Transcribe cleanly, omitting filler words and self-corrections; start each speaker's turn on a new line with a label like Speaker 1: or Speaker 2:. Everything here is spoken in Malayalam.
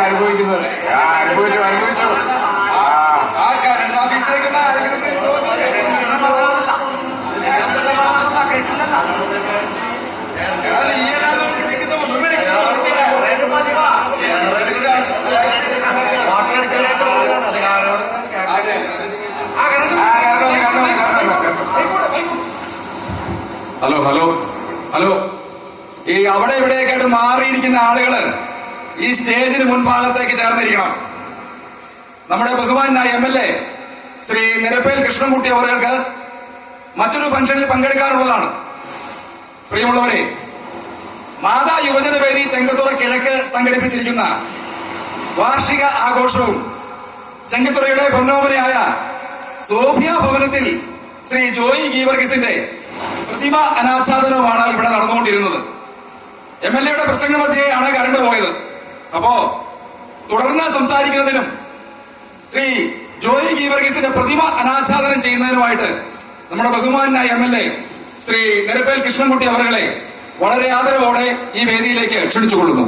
Speaker 1: അനുഭവിക്കുന്നത്. അനുഭവിച്ചു
Speaker 2: ആ കറണ്ട് ഓഫീസിലേക്ക്
Speaker 3: ഹലോ ഹലോ ഹലോ ഈ അവിടെ ഇവിടെയൊക്കെയായിട്ട് മാറിയിരിക്കുന്ന ആളുകള് ഈ സ്റ്റേജിന് മുൻഭാഗത്തേക്ക് ചേർന്നിരിക്കണം. നമ്മുടെ ബഹുമാനായ MLA ശ്രീ നിരപ്പേൽ കൃഷ്ണൻകുട്ടി അവർക്ക് മറ്റൊരു ഫംഗ്ഷനിൽ പങ്കെടുക്കാറുള്ളതാണ്. പ്രിയമുള്ളവരെ, മാതാ യുവജന വേദി ചെങ്കത്തുറ കിഴക്ക് സംഘടിപ്പിച്ചിരിക്കുന്ന വാർഷിക ആഘോഷവും ചെങ്കത്തുറയുടെ പൊന്നോമനയായ സോഫിയ ഭവനത്തിൽ ശ്രീ ജോയി ഗീവർഗീസിന്റെ പ്രതിമ അനാച്ഛാദനവുമാണ് ഇവിടെ നടന്നുകൊണ്ടിരുന്നത്. MLAയുടെ പ്രസംഗ മധ്യേയാണ് കറണ്ട് പോയത്. അപ്പോ തുടർന്ന് സംസാരിക്കുന്നതിനും ശ്രീ ജോയി ഗീവർഗീസിന്റെ പ്രതിമ അനാച്ഛാദനം ചെയ്യുന്നതിനുമായിട്ട് നമ്മുടെ ബഹുമാനായ MLA ശ്രീ നിരപ്പേൽ കൃഷ്ണൻകുട്ടി അവരെ വളരെ ആദരവോടെ ഈ വേദിയിലേക്ക് ക്ഷണിച്ചുകൊള്ളുന്നു.